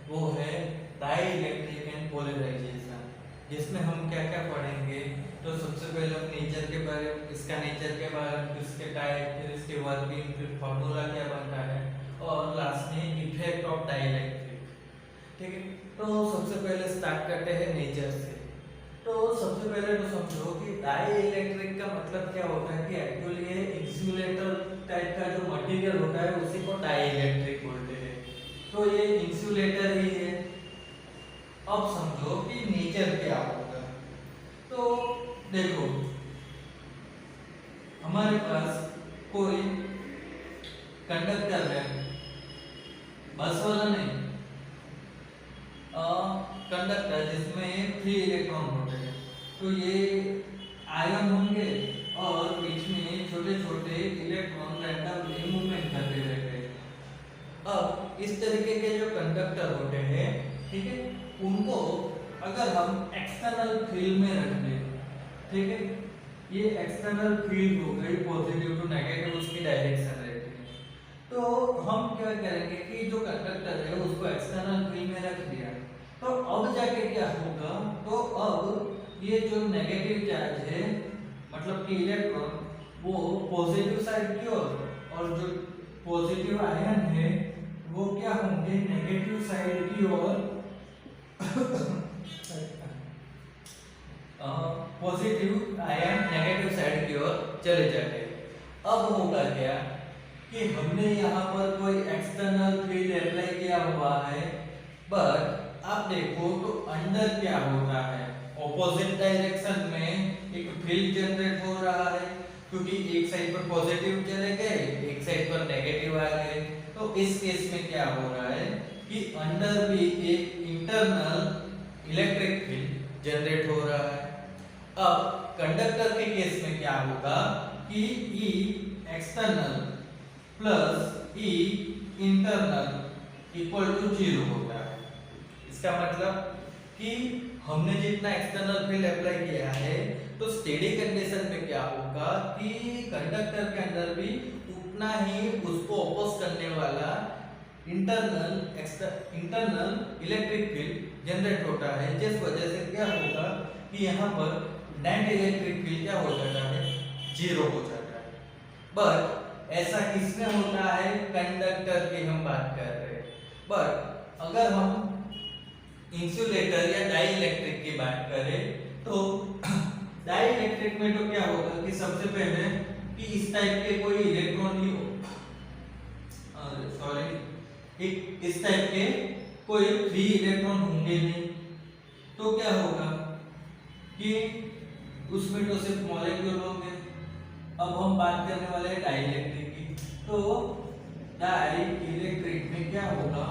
वो है die electric and polarisation, जिसमें हम क्या क्या पढ़ेंगे। तो सबसे पहले हम नेचर के बारे में, इसका नेचर के बारे में, इसके टाइप, फिर इसके वर्किंग, फिर फॉर्मूला क्या बनता है, और लास्ट में इफेक्ट ऑफ डाई इलेक्ट्रिक। ठीक है, तो सबसे पहले स्टार्ट करते हैं नेचर से। तो सबसे पहले तो समझो कि डाई इलेक्ट्रिक का मतलब क्या होता है कि एक्चुअली ये इंसुलेटर टाइप का जो मटेरियल होता है उसी को डाई इलेक्ट्रिक बोलते हैं। तो ये इंसुलेटर ही है। अब समझो कि नेचर क्या होगा। तो देखो, हमारे पास कोई कंडक्टर है, बस वाला नहीं, कंडक्टर जिसमें 3 इलेक्ट्रॉन होते हैं। तो ये आयन होंगे और बीच में छोटे छोटे इलेक्ट्रॉन रैंडमली मूवमेंट करते रहते हैं। अब इस तरीके के जो कंडक्टर होते हैं, ठीक है, उनको अगर हम एक्सटर्नल फील्ड में रख दें, ठीक है, ये एक्सटर्नल फील्ड हो गई पॉजिटिव टू नेगेटिव, उसकी डायरेक्शन रहती है। तो हम क्या करेंगे कि जो कंडक्टर है उसको एक्सटर्नल फील्ड में रख दिया, तो अब जाके क्या होगा, तो अब ये जो नेगेटिव चार्ज है, मतलब कि इलेक्ट्रॉन, वो पॉजिटिव साइड की ओर, और जो पॉजिटिव आयन है वो क्या होंगे, नेगेटिव साइड की ओर पॉजिटिव आयन नेगेटिव साइड की ओर चले जाते। अब होगा क्या कि हमने यहाँ पर कोई एक्सटर्नल फील्ड अप्लाई किया हुआ है, बट आप देखो तो अंदर क्या हो रहा है, ऑपोजिट डायरेक्शन में एक फील्ड जनरेट हो रहा है, क्योंकि एक साइड पर पॉजिटिव चले गए, एक साइड पर नेगेटिव आ गए। तो इस केस में क्या हो रहा है कि अंदर भी एक इंटरनल इलेक्ट्रिक फील्ड जनरेट हो रहा है। अब कंडक्टर के केस में क्या होगा कि E external plus E internal equal to 0 होता है। इसका मतलब कि हमने जितना एक्सटर्नल फील्ड अप्लाई किया है, तो स्टेडी कंडीशन में क्या होगा कि कंडक्टर के अंदर भी उतना ही उसको अपोज करने वाला इंटरनल इलेक्ट्रिक फील्ड जनरेट होता है, जिस वजह से क्या होगा कि यहाँ पर नेट इलेक्ट्रिक फील्ड क्या हो जाता है, 0 हो जाता है। बट ऐसा किसमें होता है, कंडक्टर की हम बात कर रहे हैं। बट अगर हम इंसुलेटर या डाई इलेक्ट्रिक की बात करें, तो डाई इलेक्ट्रिक में तो क्या होगा कि सबसे पहले कि इस टाइप के कोई इलेक्ट्रॉन ही हो, सॉरी, इस टाइप के कोई 3 इलेक्ट्रॉन होंगे नहीं। तो क्या होगा कि उसमें तो सिर्फ मॉलिक्यूल होंगे। अब हम बात करने वाले हैं डाई इलेक्ट्रिक की। तो डाई इलेक्ट्रिक में क्या होगा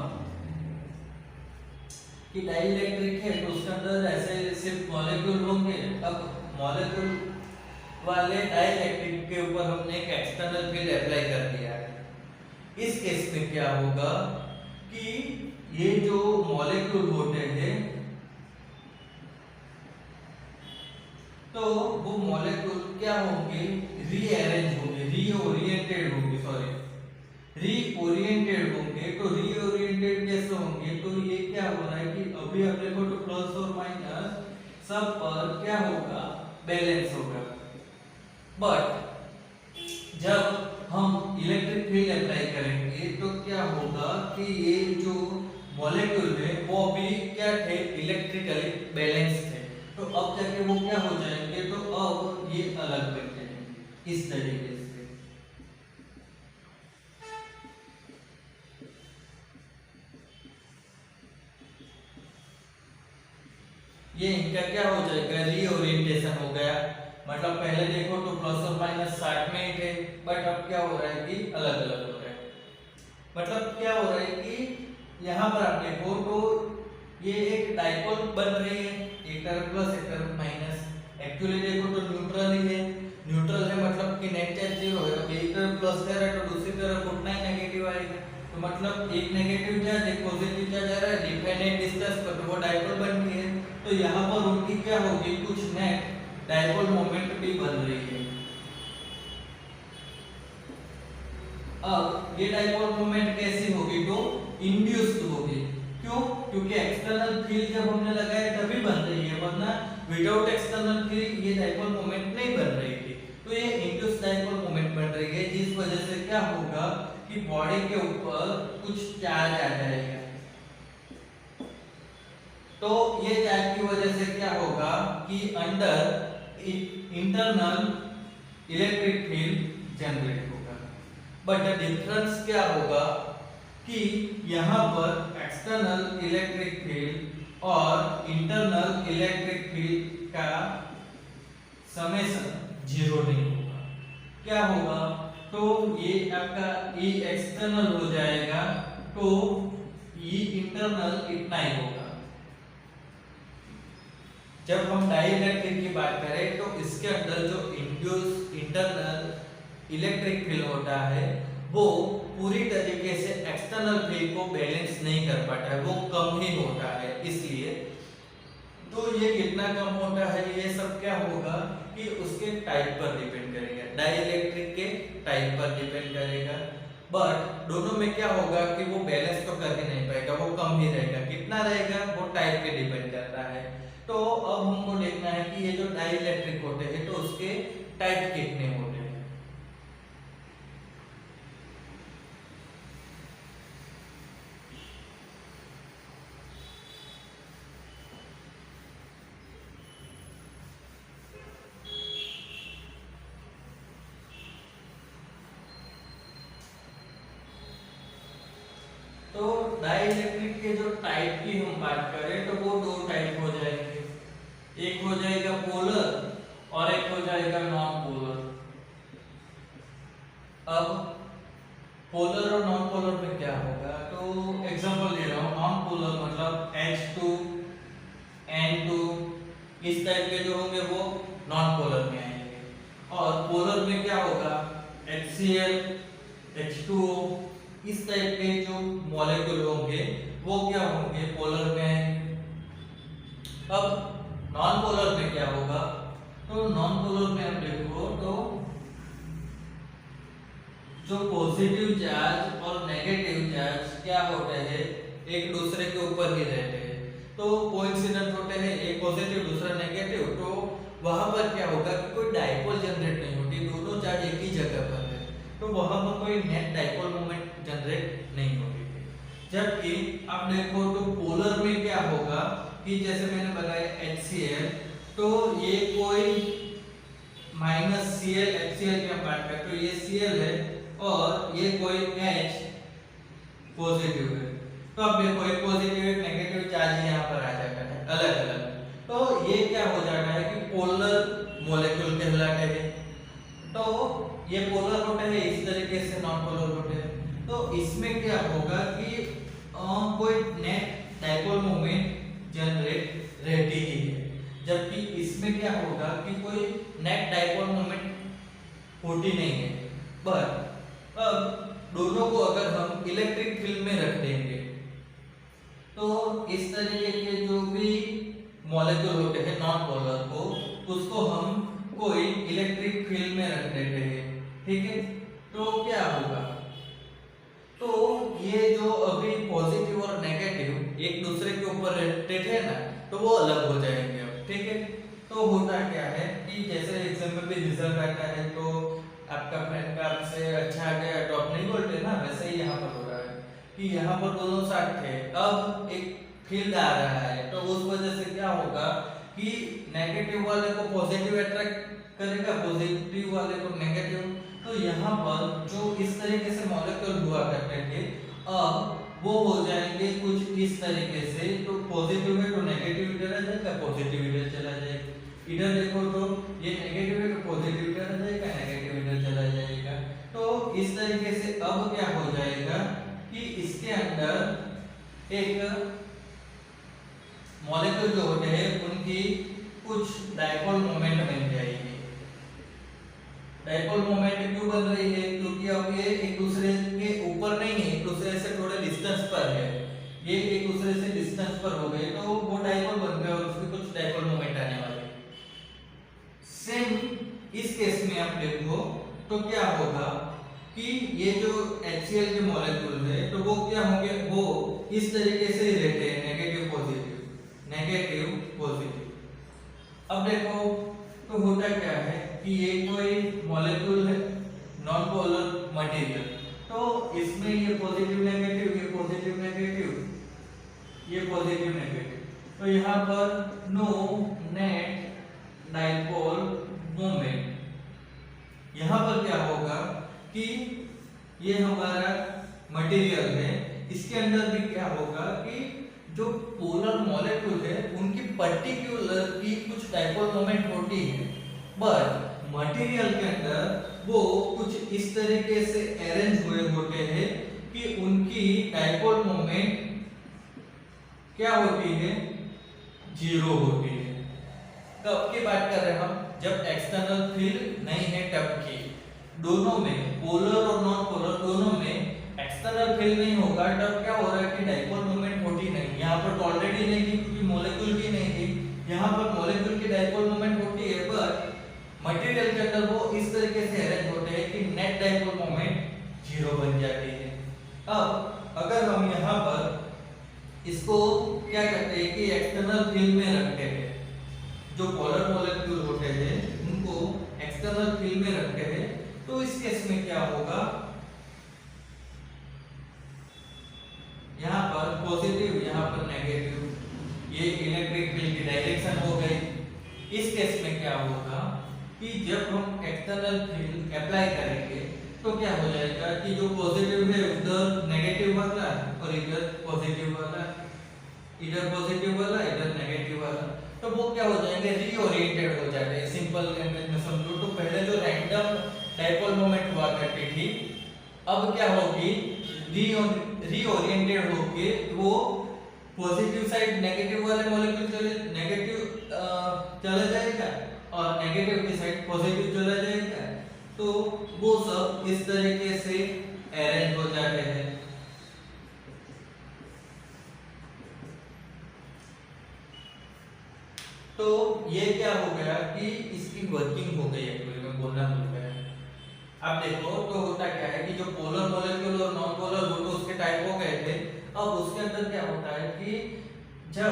कि डाई इलेक्ट्रिक है तो उसके अंदर ऐसे सिर्फ मॉलिक्यूल होंगे। अब मॉलिक्यूल वाले डाई इलेक्ट्रिक के ऊपर हमने एक एक्सटर्नल फील्ड अप्लाई कर दिया है। इस केस में क्या होगा कि ये जो मॉलिक्यूल होते हैं, तो वो मॉलिक्यूल क्या होंगे, रीअरेंज होंगे, रीओरिएंटेड होंगे, रीओरिएंटेड होंगे। तो रीओरिएंटेड कैसे होंगे, तो ये क्या हो रहा है कि अभी अपने को तो प्लस और माइनस सब पर क्या होगा, बैलेंस होगा। बट जब हम इलेक्ट्रिक फील्ड अप्लाई करेंगे तो क्या होगा कि ये जो मॉलिक्यूल है वो भी क्या थे, इलेक्ट्रिकली बैलेंस थे। तो अब जाके वो क्या हो जाएंगे, तो अब ये अलग बन जाएंगे इस तरीके से। ये इनका क्या हो जाएगा, रीओरिएंटेशन हो गया। मतलब पहले देखो तो प्लस और माइनस 60 में ही थे, बट अब क्या हो रहा है कि अलग अलग हो रहा है। मतलब क्या हो रहा है कि यहाँ पर आप देखो तो ये एक डाइपोल बन रही है, एक तरफ प्लस एक तरफ माइनस। एक्चुअली देखो तो न्यूट्रल ही है, न्यूट्रल है मतलब कि नेट चार्ज 0 है। अब एक तरफ प्लस दे रहा है तो दूसरी तरफ उतना ही नेगेटिव आएगा। तो मतलब एक नेगेटिव चार्ज एक पॉजिटिव चार्ज आ रहा है, डिफाइनाइट डिस्टेंस पर, तो वो डाइपोल बन गई है। तो यहाँ पर उनकी क्या होगी, कुछ नेट डाइपोल मोमेंट भी बन रही है। अब ये डाइपोल मोमेंट कैसी होगी, तो इंड्यूस्ड होगी। क्यों? क्योंकि एक्सटर्नल फील्ड जब हमने लगाया तभी बन रही है, वरना विदाउट एक्सटर्नल फील्ड ये डाइपोल मोमेंट नहीं बन रही थी। तो ये इंड्यूस डाइपोल मोमेंट बन रही है, जिस वजह से क्या होगा कि बॉडी के ऊपर कुछ चार्ज आ जाएगा। तो ये चार्ज की वजह से क्या होगा कि अंदर इंटरनल इलेक्ट्रिक फील्ड जनरेट होगा। बट द डिफरेंस क्या होगा कि यहाँ पर एक्सटर्नल इलेक्ट्रिक फील्ड और इंटरनल इलेक्ट्रिक फील्ड का समेशन 0 नहीं होगा। क्या होगा? तो ये आपका E एक्सटर्नल हो जाएगा, तो E इंटरनल इतना ही होगा। जब हम डाइइलेक्ट्रिक की बात करें तो इसके अंदर जो इंड्यूस इंटरनल इलेक्ट्रिक फील्ड होता है वो पूरी तरीके से एक्सटर्नल फील्ड को बैलेंस नहीं कर पाता है, वो कम ही होता है। इसलिए तो ये कितना कम होता है, ये सब क्या होगा कि उसके टाइप पर डिपेंड करेगा, डाइइलेक्ट्रिक के टाइप पर डिपेंड करेगा। बट दोनों में क्या होगा कि वो बैलेंस तो कर ही नहीं पाएगा, वो कम ही रहेगा। कितना रहेगा वो टाइप पे डिपेंड करता है। तो अब हमको देखना है कि ये जो डाइइलेक्ट्रिक होते हैं तो उसके टाइप कितने होते हैं। तो डाइइलेक्ट्रिक के जो टाइप की हम बात करें तो वो 2 टाइप हो जाएंगे, एक हो जाएगा पोलर और एक हो जाएगा नॉन पोलर। अब पोलर और नॉन पोलर में क्या होगा, तो एग्जांपल दे रहा हूँ। नॉन पोलर मतलब H2 N2 इस टाइप के जो होंगे वो नॉन पोलर में आएंगे, और पोलर में क्या होगा HCl H2O इस टाइप के जो मॉलिक्यूल होंगे वो क्या होंगे पोलर में आएंगे। अब नॉन पोलर में क्या होगा, तो नॉन पोलर में हम देखो तो जो पॉजिटिव चार्ज और नेगेटिव चार्ज क्या होते हैं एक दूसरे के ऊपर ही रहते हैं, तो कोइंसिडेंट होते हैं, एक पॉजिटिव दूसरा नेगेटिव। तो वहां पर क्या होगा कि कोई डाइपोल जनरेट नहीं होती, दोनों चार्ज एक ही जगह पर है, तो वहां पर कोई नेट डाइपोल मोमेंट जनरेट नहीं होती है। जबकि आप देखो तो पोलर में क्या होगा कि जैसे मैंने बताया HCl, तो ये कोई -Cl HCl की हम बात करें तो ये Cl है और ये कोई H पॉजिटिव है। तो अब देखो एक पॉजिटिव एक नेगेटिव चार्ज यहाँ पर आ जाता है अलग अलग, तो ये क्या हो जाता है कि पोलर मॉलिक्यूल कहलाते हैं। तो ये पोलर होते हैं, इस तरीके से नॉन पोलर होते हैं। तो इसमें क्या होगा कि कोई नेट डाइपोल मोमेंट जनरेट रहती ही है, जबकि इसमें क्या होगा कि कोई नेट डाइपोल मोमेंट होती नहीं है। बट अब दोनों को अगर हम इलेक्ट्रिक फील्ड में रख देंगे तो इस तरीके के जो भी मॉलिक्यूल होते हैं नॉन पोलर को, उसको हम कोई इलेक्ट्रिक फील्ड में रख देते हैं, ठीक है। तो क्या होगा, तो ये जो अभी पॉजिटिव और नेगेटिव एक दूसरे के ऊपर रहते थे ना, तो वो अलग हो जाएंगे अब, ठीक है। तो होता क्या है कि जैसे एग्जाम में भी रिजल्ट आता है तो आपका फ्रेंड का आपसे अच्छा आ गया तो आप नहीं बोलते ना, वैसे ही यहाँ पर हो रहा है कि यहाँ पर दोनों साथ थे, अब एक फील्ड आ रहा है, तो उस वजह से क्या होगा कि नेगेटिव वाले को पॉजिटिव अट्रैक्ट करेगा, पॉजिटिव वाले को नेगेटिव। तो यहाँ पर जो इस तरीके से मॉलिक्यूल हुआ करते थे अब वो हो जाएंगे कुछ इस तरीके से, तो पॉजिटिव है तो नेगेटिव इधर आ जाएगा, पॉजिटिव इधर चला जाएगा। इधर देखो तो ये नेगेटिव है तो पॉजिटिव इधर आ जाएगा, नेगेटिव इधर चला जाएगा। तो इस तरीके से अब क्या हो जाएगा कि इसके अंदर एक मॉलिक्यूल जो होते हैं उनकी कुछ डाइपोल मोमेंट बन जाएगी। डाइपोल मोमेंट क्यों बन रही है, क्योंकि अब ये एक दूसरे के ऊपर नहीं है, एक दूसरे से थोड़े डिस्टेंस पर है, ये एक दूसरे से डिस्टेंस पर हो गए तो वो डाइपोल बन गए और उसमें कुछ डाइपोल मोमेंट आने वाले। सेम इस केस में आप देखो तो क्या होगा कि ये जो HCl के मॉलिक्यूल है तो वो क्या होंगे, वो इस तरीके से ही रहते हैं, नेगेटिव नेगेटिव पॉजिटिव। अब देखो तो होता क्या है कि ये कोई मॉलिक्यूल है, नॉन पोलर मटेरियल, तो इसमें ये पॉजिटिव नेगेटिव, ये पॉजिटिव नेगेटिव, ये पॉजिटिव नेगेटिव, तो यहाँ पर नो नेट डाइपोल मोमेंट। यहाँ पर क्या होगा कि ये हमारा मटेरियल है, इसके अंदर भी क्या होगा कि जो पोलर मॉलिक्यूल है उनकी पर्टिकुलर की कुछ डाइपोल मोमेंट होती है, बट मटेरियल के अंदर वो कुछ इस तरीके से अरेंज हुए होते हैं कि उनकी डाइपोल मोमेंट क्या होती है, जीरो होती है। कब की बात कर रहे हैं हम, जब एक्सटर्नल फील्ड नहीं है तब की। दोनों में, पोलर और नॉन पोलर दोनों में एक्सटर्नल फील्ड नहीं होगा तब क्या हो रहा है कि डाइपोल मोमेंट होती नहीं। यहाँ पर तो ऑलरेडी नहीं थी क्योंकि मॉलिक्यूल की नहीं थी, यहाँ पर मॉलिक्यूल की डाइपोल मोमेंट होती है, पर मटेरियल के अंदर वो इस तरीके से अरेंज होते हैं कि नेट डाइपोल मोमेंट जीरो बन जाती है। अब अगर हम यहाँ पर इसको क्या करते हैं कि एक्सटर्नल फील्ड में रखते हैं, जो पोलर मॉलिक्यूल होते हैं उनको एक्सटर्नल फील्ड में रखते हैं, तो इस केस में क्या होगा, यहाँ पर पॉजिटिव, यहाँ पर नेगेटिव, ये इलेक्ट्रिक फील्ड की डायरेक्शन हो गई। इस केस में क्या होगा कि जब हम एक्सटर्नल फील्ड अप्लाई करेंगे तो क्या हो जाएगा कि जो पॉजिटिव है उधर नेगेटिव वाला और इधर पॉजिटिव वाला, इधर पॉजिटिव वाला इधर नेगेटिव वाला, तो वो क्या हो जाएंगे, रीओरिएंटेड हो जाते हैं। सिंपल लैंग्वेज में समझो तो पहले जो रैंडम डाइपोल मोमेंट हुआ करती थी, अब क्या होगी, रीओरिएंटेड होके वो पॉजिटिव साइड नेगेटिव वाले मॉलिक्यूल चला जाएगा और नेगेटिव की साइड पॉजिटिव चला जाएगा, तो वो सब इस तरीके से अरेंज हो जाते हैं। तो ये क्या हो गया कि इसकी वर्किंग हो गई, एक्चुअली में बोलना भूल गया। अब देखो तो होता क्या है कि जो पोलर मॉलिक्यूल और नॉन पोलर वो तो उसके टाइप हो गए थे। अब उसके अंदर क्या होता है कि जब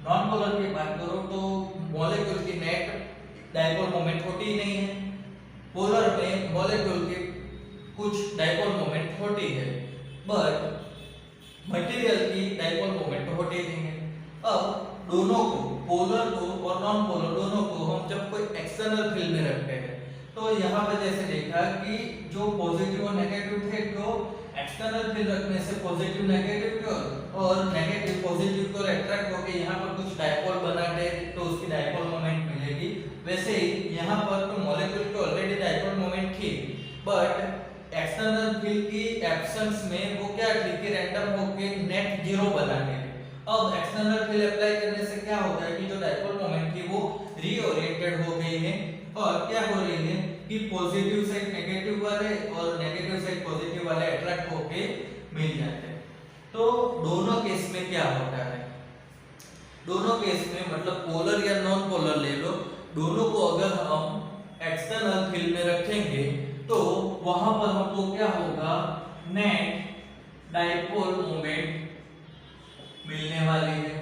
नॉन पोलर की बात करो तो मॉलिक्यूल की नेट डाइपोल मोमेंट होती ही नहीं है, पोलर में मॉलिक्यूल की कुछ डाइपोल मोमेंट होती है, बट मटेरियल की डाइपोल मोमेंट होती नहीं है। अब दोनों को, पोलर को और नॉन पोलर दोनों को हम जब कोई एक्सटर्नल फील्ड में रखते हैं तो यहाँ पर जैसे देखा कि जो पॉजिटिव और नेगेटिव थे तो एक्सटर्नल फील्ड रखने से पॉजिटिव नेगेटिव को और नेगेटिव पॉजिटिव को अट्रैक्ट होकर यहाँ पर कुछ डाइपोल बना दे तो उसकी डाइपोल मोमेंट मिलेगी। वैसे ही यहाँ पर तो मॉलिक्यूल की ऑलरेडी डाइपोल मोमेंट थी, बट एक्सटर्नल फील्ड की एब्सेंस में वो क्या थी कि रैंडम होकर नेट जीरो बना दे। अब एक्सटर्नल फील्ड अप्लाई करने से क्या होता है कि जो डाइपोल मोमेंट थी वो रीओरिएंटेड हो गई है और क्या हो रही है कि पॉजिटिव साइड नेगेटिव वाले और नेगेटिव साइड पॉजिटिव वाले अट्रैक्ट होके मिल जाते हैं। तो दोनों केस में क्या होता है, दोनों केस में मतलब पोलर या नॉन पोलर ले लो, दोनों को अगर हम एक्सटर्नल फील्ड में रखेंगे तो वहां पर हमको क्या होगा, नेट डाइपोल मोमेंट मिलने वाली है।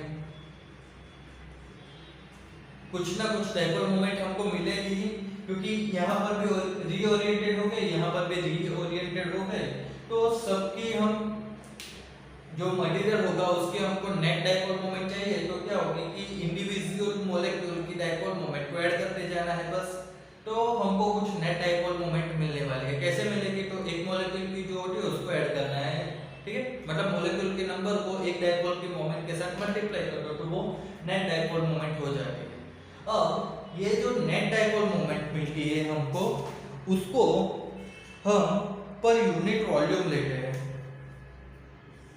कुछ ना कुछ डाइपोल मोमेंट हमको मिलेगी ही, क्योंकि यहाँ पर भी रीओरिएंटेड हो गए, यहाँ पर भी रीओरिएंटेड हो गए, तो सबकी हम जो मटेरियल होगा उसके हमको नेट डाइपोल मोमेंट चाहिए, तो क्या होगी कि इंडिविजुअल मॉलिक्यूल की डाइपोल मोमेंट को ऐड करते जाना है बस, तो हमको कुछ नेट डाइपोल मोमेंट मिलने वाली है। कैसे मिलेगी, तो एक मॉलिक्यूल की जो होती है उसको ऐड करना है, ठीक है, मतलब मॉलिक्यूल के नंबर को एक डाइपोल के मोमेंट के साथ मल्टीप्लाई कर दो तो वो नेट डाइपोल मोमेंट हो जाती है। अब ये जो नेट डाइपोल मोमेंट मिलती है हमको, उसको हम पर यूनिट वॉल्यूम लेते हैं।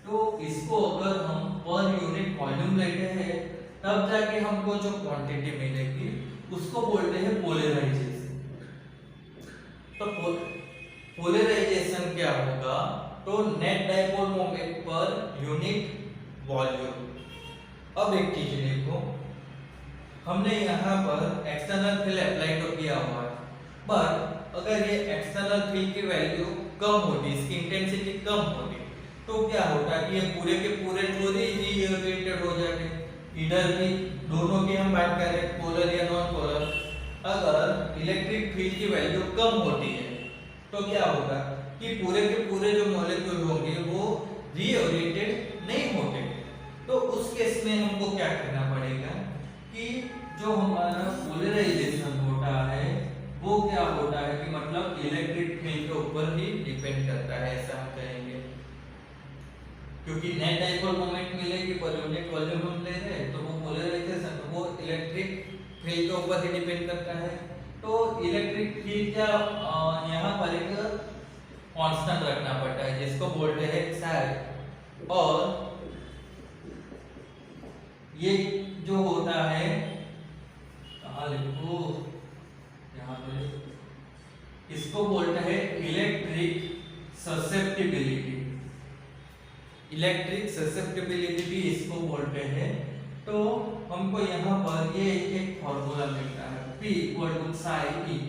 तो इसको अगर हम पर यूनिट वॉल्यूम लेते हैं तब जाके हमको जो क्वांटिटी मिलेगी उसको बोलते हैं पोलराइजेशन। तो पोलराइजेशन क्या होगा, तो net dipole moment per unit volume. अब एक चीज देखो, हमने यहाँ पर एक्सटर्नल फील्ड अप्लाई तो किया हुआ है, बट अगर ये एक्सटर्नल फील्ड की वैल्यू कम होती, इसकी इंटेंसिटी कम होती, तो क्या होता है कि ये पूरे के पूरे थोड़ी रीओरिएंटेड हो जाते, इधर भी दोनों की हम बात करें पोलर या नॉन पोलर, अगर इलेक्ट्रिक फील्ड की वैल्यू कम होती है तो क्या होगा कि पूरे के पूरे जो मॉलिक्यूल होंगे वो रीओरिएंटेड नहीं होंगे। तो उस केस में हमको क्या करना पड़ेगा कि जो हमारा पोलराइजेशन होता है वो क्या होता है कि मतलब इलेक्ट्रिक फील्ड के ऊपर ही डिपेंड करता है, ऐसा हम कहेंगे। क्योंकि नेट डाइपोल मोमेंट मिलेगी पर यूनिट वॉल्यूम हम ले रहे हैं तो वो पोलराइजेशन वो इलेक्ट्रिक फील्ड के ऊपर ही डिपेंड करता है। तो इलेक्ट्रिक फील्ड क्या यहाँ पर एक कांस्टेंट रखना पड़ता है जिसको बोलते हैं psi, और ये जो होता है कहाँ लिखो यहाँ पे, इसको बोलते हैं इलेक्ट्रिक ससेप्टिबिलिटी। इलेक्ट्रिक ससेप्टिबिलिटी भी इसको बोलते हैं। तो हमको यहाँ पर ये एक फॉर्मूला मिलता है P equal to psi E,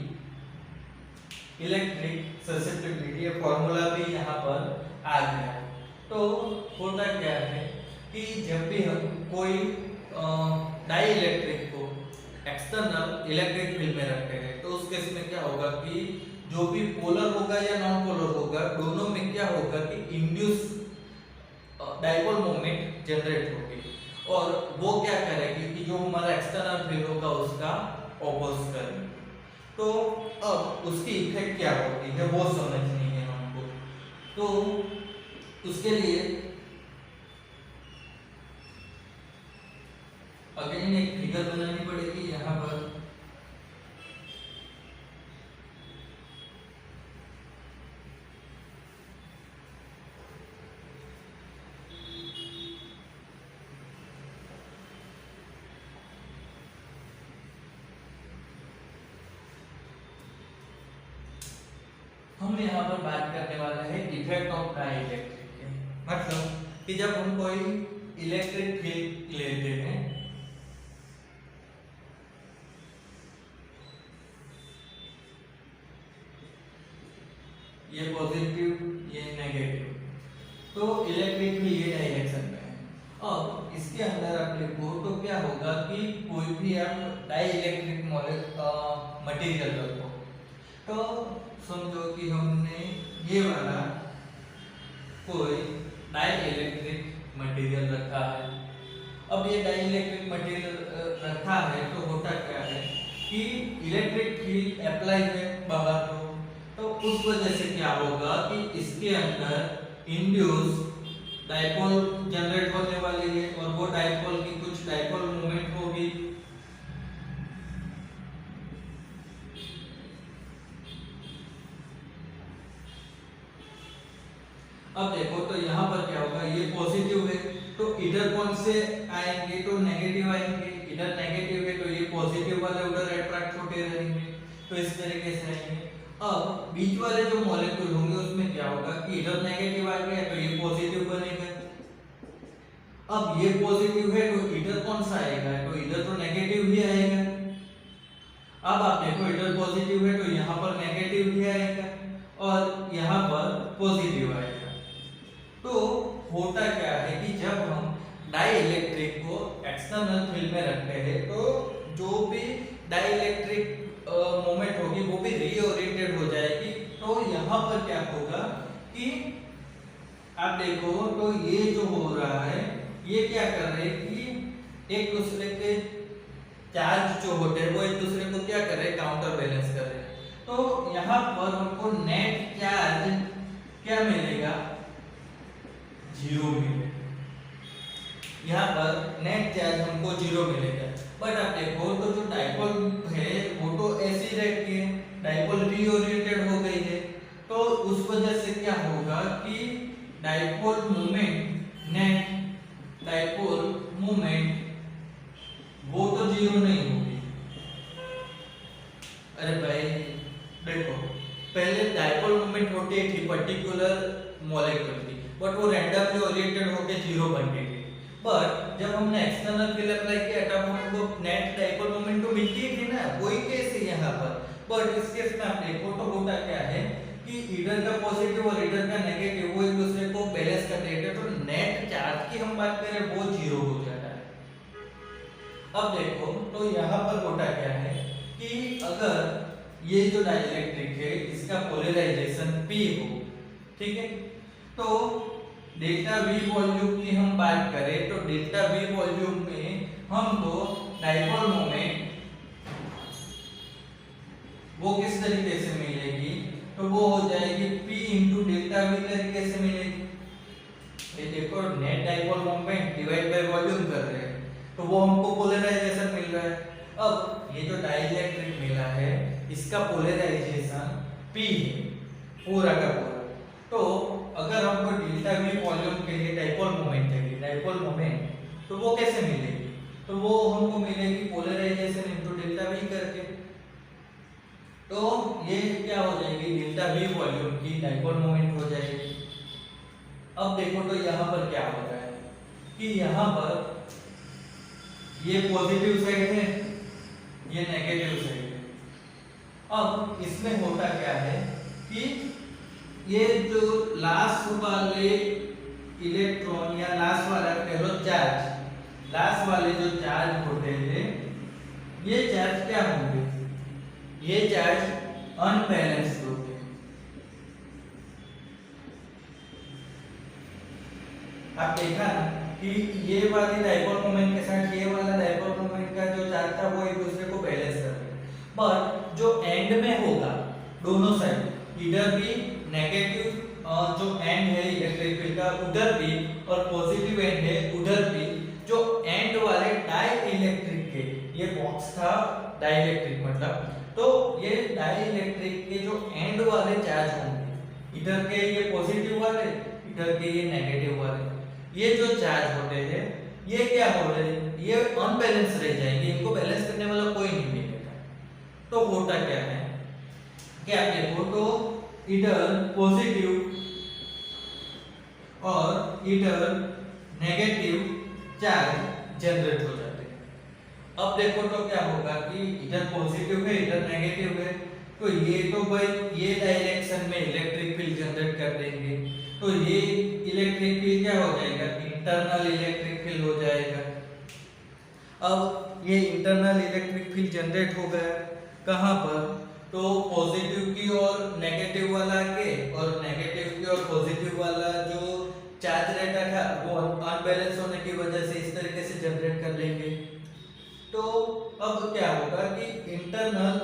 electric susceptibility, ये फॉर्मूला भी यहाँ पर आ गया। तो होता क्या है कि जब भी हम कोई डाई इलेक्ट्रिक को एक्सटर्नल इलेक्ट्रिक फील्ड में रखते हैं तो उस केस में क्या होगा कि जो भी पोलर होगा या नॉन पोलर होगा दोनों में क्या होगा कि इंड्यूस डाइपोल मोमेंट जनरेट होगी और वो क्या करेगी कि जो हमारा एक्सटर्नल फील्ड होगा उसका ऑपोज करेगी। तो अब उसकी इफेक्ट क्या होती है वो समझनी है हमको। तो उसके लिए अगेन एक फिगर बनानी पड़ेगी यहाँ पर। हम यहाँ पर बात करने वाला है इफेक्ट ऑफ डाइइलेक्ट्रिक के, मतलब कि जब हम कोई इलेक्ट्रिक फील्ड लेते हैं ये पॉजिटिव ये नेगेटिव, तो इलेक्ट्रिक फील्ड ये डायरेक्शन में है। अब इसके अंदर आप लिखो तो क्या होगा कि कोई भी आप डाई इलेक्ट्रिक मटेरियल रखो तो समझो कि हमने ये वाला कोई डाई इलेक्ट्रिक मटेरियल रखा है। अब ये डाई इलेक्ट्रिक मटेरियल रखा है तो होता क्या है कि इलेक्ट्रिक फील्ड अप्लाई है बाहर को, तो उस वजह से क्या होगा कि इसके अंदर इंड्यूस डाइपोल जनरेट होने वाली है और वो डाइपोल की कुछ डाइपोल मूवमेंट होगी। अब देखो तो यहाँ पर क्या होगा, ये पॉजिटिव है तो इधर कौन से आएंगे तो नेगेटिव आएंगे, इधर नेगेटिव है तो ये पॉजिटिव वाले उधर अट्रैक्ट होते रहेंगे, तो इस तरीके से आएंगे। अब बीच वाले जो मॉलिक्यूल होंगे उसमें क्या होगा कि इधर नेगेटिव आ गया तो ये पॉजिटिव बनेगा। अब ये पॉजिटिव है तो इधर कौन सा आएगा, तो इधर तो नेगेटिव ही आएगा। अब आप देखो इधर पॉजिटिव है तो यहाँ पर नेगेटिव भी आएगा और यहाँ पर पॉजिटिव आएगा। तो होता क्या है कि जब हम डाई इलेक्ट्रिक को एक्सटर्नल फील्ड में रखते हैं तो जो भी डाई इलेक्ट्रिक मोमेंट होगी वो भी रीओरिएंटेड हो जाएगी। तो यहाँ पर क्या होगा कि आप देखो तो ये जो हो रहा है ये क्या कर रहे हैं कि एक दूसरे के चार्ज जो होते हैं वो एक दूसरे को क्या कर रहे हैं, काउंटर बैलेंस कर रहे हैं। तो यहाँ पर हमको नेट चार्ज क्या मिलेगा, 0 मिलेगा। यहाँ पर नेट चार्ज हमको 0 मिलेगा। बट आप देखो तो जो डाइपोल है वो तो ऐसी रहती है, डाइपोल रीओरिएंटेड हो गई है, तो उस वजह से क्या होगा कि dipole moment, net dipole moment वो तो 0 नहीं होगी। अरे भाई देखो पहले डाइपोल मोमेंट होती थी पर्टिकुलर मॉलिक्यूल की, बट वो रैंडमली ओरिएंटेड होके 0 बन गई थी। बट जब हमने एक्सटर्नल फील्ड अप्लाई किया तब हमको नेट डाइपोल मोमेंट तो मिलती थी ना, वही केस है यहाँ पर। बट इस केस में आप देखो तो होता क्या है कि इधर का पॉजिटिव और इधर का नेगेटिव वो एक दूसरे को बैलेंस कर देते हैं, तो नेट चार्ज की हम बात करें वो 0 हो जाता है। अब देखो तो यहाँ पर होता क्या है कि अगर ये जो डाइलेक्ट्रिक है इसका पोलराइजेशन P हो, ठीक है, तो डेल्टा V वॉल्यूम की हम बात करें तो डेल्टा V वॉल्यूम में हमको डाइपोल मोमेंट वो किस तरीके से मिलेगी, तो वो हो जाएगी P इंटू डेल्टा V तरीके से मिलेगी। ये देखो net dipole moment divide by volume कर रहे हैं तो वो हमको पोलराइजेशन मिल रहा है। अब ये जो डाइलेक्ट्रिक मिला है इसका पोलराइजेशन P है पूरा का पूरा। तो अगर हमको डेल्टा V वॉल्यूम के लिए डाइपोल मोमेंट चाहिए, डाइपोल मोमेंट, तो वो कैसे मिलेगी, तो वो हमको मिलेगी पोलराइजेशन इनटू डेल्टा V करके। तो ये क्या हो जाएगी, डेल्टा V वॉल्यूम की डाइपोल मोमेंट हो जाएगी। अब देखो तो यहाँ पर क्या हो रहा है कि यहाँ पर ये पॉजिटिव साइड है, ये नेगेटिव साइड है। अब इसमें होता क्या है कि ये जो लास्ट वाले इलेक्ट्रॉन या लास्ट वाला कह लो चार्ज, लास्ट वाले जो चार्ज होते हैं ये चार्ज क्या होंगे, ये चार्ज अनबैलेंस्ड होते हैं। आप देखा ना कि ये वाली डाइपोल मोमेंट के साथ ये वाला डाइपोल मोमेंट का जो चार्ज था वो एक दूसरे को बैलेंस कर रहे हैं। पर जो एंड में होगा दोनों साइड इधर भी नेगेटिव जो एंड है इलेक्ट्रिक फील्ड का उधर भी और पॉजिटिव एंड है उधर भी, जो एंड वाले डाई इलेक्ट्रिक के, ये बॉक्स था डाई इलेक्ट्रिक मतलब, तो ये डाई इलेक्ट्रिक के जो एंड वाले चार्ज होंगे, इधर के ये पॉजिटिव वाले, इधर के ये नेगेटिव वाले, ये जो चार्ज होते हैं ये क्या हो रहे हैं, ये अनबैलेंस रह जाएंगे, इनको बैलेंस करने वाला कोई नहीं मिलेगा। तो होता क्या है कि आप देखो तो इधर पॉजिटिव और इधर नेगेटिव चार्ज जनरेट हो जाते हैं। अब देखो तो क्या होगा कि इधर पॉजिटिव है इधर नेगेटिव है, तो ये तो भाई ये डायरेक्शन में इलेक्ट्रिक फील्ड जनरेट कर देंगे, तो ये इलेक्ट्रिक फील्ड क्या हो जाएगा, इंटरनल इलेक्ट्रिक फील्ड हो जाएगा। अब ये इंटरनल इलेक्ट्रिक फील्ड जनरेट हो गया कहाँ पर, तो पॉजिटिव की और नेगेटिव वाला के और नेगेटिव की और पॉजिटिव वाला जो चार्ज रहता था वो अनबैलेंस होने की वजह से इस तरीके से जनरेट कर लेंगे। तो अब क्या होगा कि इंटरनल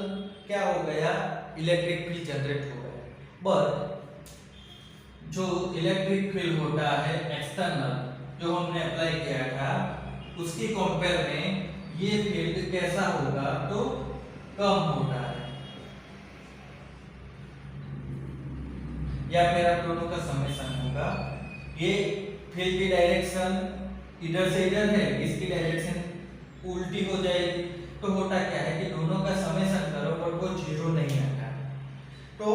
क्या हो गया, इलेक्ट्रिक फील्ड जनरेट हो गया, बट जो इलेक्ट्रिक फील्ड होता है एक्सटर्नल जो हमने अप्लाई किया था उसकी कंपेयर में ये फील्ड कैसा होगा, तो कम होता है, या मेरा दोनों का समेशन होगा। ये फील्ड की डायरेक्शन इधर से इधर है, इसकी डायरेक्शन उल्टी हो जाएगी, तो होता क्या है कि दोनों का समेशन करो पर वो जीरो नहीं आता। तो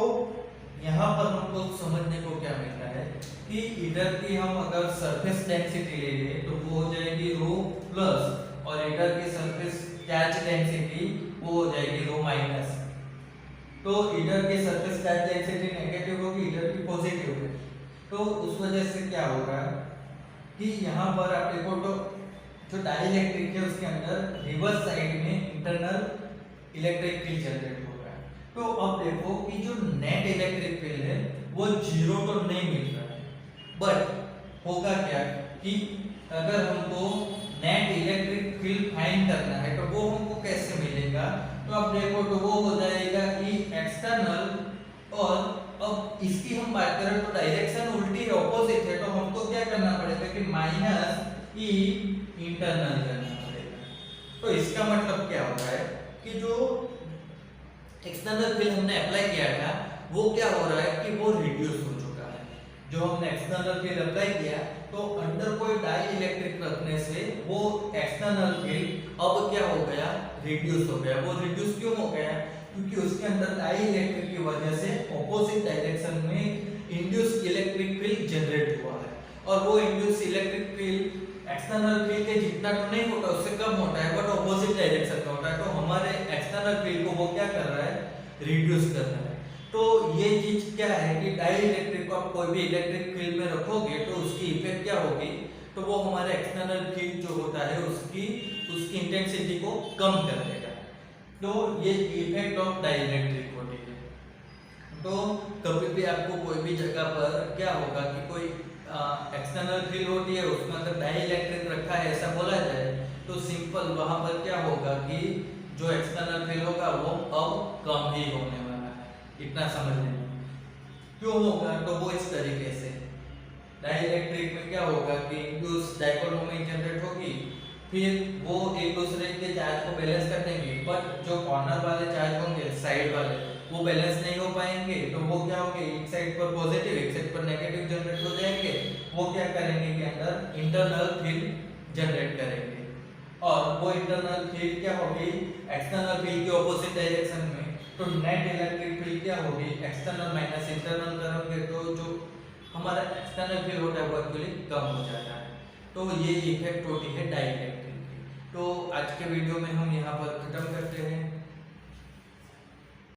यहाँ पर हमको समझने को क्या मिलता है कि इधर की हम अगर सरफेस डेंसिटी ले लें तो वो हो जाएगी रो प्लस, और इधर की सरफेस चार्ज डेंसिटी वो हो जाएगी रो माइनस। तो इधर की सरफेस चार्ज डेंसिटी नेगेटिव होगी, इधर की पॉजिटिव है, तो उस वजह से क्या होगा कि यहाँ पर आप देखो तो जो डाइलेक्ट्रिक है उसके अंदर रिवर्स साइड में इंटरनल इलेक्ट्रिक फील्ड जनरेट होगा। तो अब देखो कि जो नेट इलेक्ट्रिक फील्ड है वो जीरो तो नहीं मिल रहा है, बट होगा क्या कि अगर हमको नेट इलेक्ट्रिक फील्ड फाइंड करना है तो वो हमको कैसे मिलेगा, तो अब देखो तो वो हो जाएगा कि एक्सटर्नल, और अब इसकी हम बात करें तो डायरेक्शन उल्टी है, ऑपोजिट है, तो हमको क्या करना पड़ेगा कि माइनस ई इंटरनल करना पड़ेगा। तो इसका मतलब क्या होता है कि जो एक्सटर्नल फील्ड हमने अप्लाई किया था वो क्या हो रहा है कि वो रिड्यूस हो चुका है। जो हमने एक्सटर्नल फील्ड अप्लाई किया तो अंदर कोई डाई इलेक्ट्रिक रखने से वो एक्सटर्नल फील्ड अब क्या हो गया, रिड्यूस हो गया। वो रिड्यूस क्यों हो गया, क्योंकि उसके अंदर डाई इलेक्ट्रिक की वजह से ऑपोजिट डायरेक्शन में इंड्यूस इलेक्ट्रिक फील्ड जनरेट हुआ है, और वो induce electric field external field के जितना तो नहीं होता उससे कम होता है, बट ऑपोजिट डायरेक्शन में होता है। तो हमारे एक्सटर्नल फील्ड को वो क्या कर रहा है, रिड्यूस कर रहा है। तो ये चीज क्या है कि डाई इलेक्ट्रिक को आप कोई भी इलेक्ट्रिक फील्ड में रखोगे तो उसकी इफेक्ट क्या होगी, तो वो हमारे एक्सटर्नल फील्ड जो होता है उसकी उसकी इंटेंसिटी को कम कर देगा। तो ये इफेक्ट ऑफ डाइइलेक्ट्रिक होती है। तो कभी भी आपको कोई भी जगह पर क्या होगा कि कोई एक्सटर्नल फील्ड होती है, उसमें अगर डाइइलेक्ट्रिक रखा है ऐसा बोला जाए तो सिंपल वहां पर क्या होगा कि जो एक्सटर्नल फील्ड होगा वो अब कम ही होने वाला है। इतना समझ लेना क्यों होगा, तो वो इस तरीके से डाइइलेक्ट्रिक में क्या होगा कि इंड्यूस डाइपोल मोमेंट जनरेट होगी, फिर वो एक दूसरे के चार्ज को बैलेंस कर देंगे, बट जो कॉर्नर वाले चार्ज होंगे साइड वाले वो बैलेंस नहीं हो पाएंगे। तो वो क्या होंगे, एक साइड पर पॉजिटिव एक साइड पर नेगेटिव जनरेट हो जाएंगे। वो क्या करेंगे कि अंदर इंटरनल फील्ड जनरेट करेंगे, और वो इंटरनल फील्ड क्या होगी एक्सटर्नल फील्ड के ऑपोजिट डायरेक्शन में। तो नेट इलेक्ट्रिक फील्ड क्या होगी, एक्सटर्नल माइनस इंटरनल करेंगे तो जो हमारा एक्सटर्नल फील्ड होता है वो एक्चुअली कम हो जाता है। तो ये इफेक्ट होती है डाइइलेक्ट्रिक की। तो आज के वीडियो में हम यहाँ पर खत्म